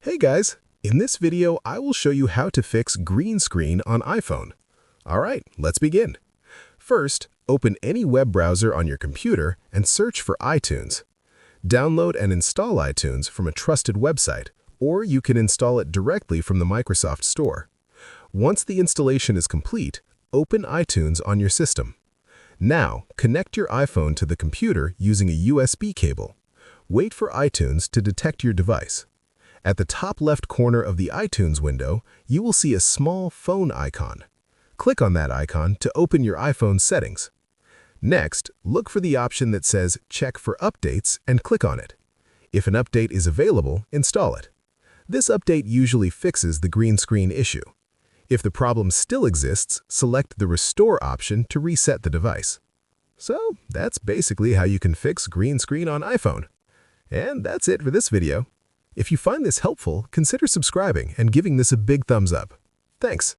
Hey guys, in this video I will show you how to fix green screen on iPhone. Alright, let's begin. First, open any web browser on your computer and search for iTunes. Download and install iTunes from a trusted website, or you can install it directly from the Microsoft Store. Once the installation is complete, open iTunes on your system. Now, connect your iPhone to the computer using a USB cable. Wait for iTunes to detect your device. At the top left corner of the iTunes window, you will see a small phone icon. Click on that icon to open your iPhone settings. Next, look for the option that says Check for Updates and click on it. If an update is available, install it. This update usually fixes the green screen issue. If the problem still exists, select the Restore option to reset the device. So, that's basically how you can fix green screen on iPhone. And that's it for this video. If you find this helpful, consider subscribing and giving this a big thumbs up. Thanks.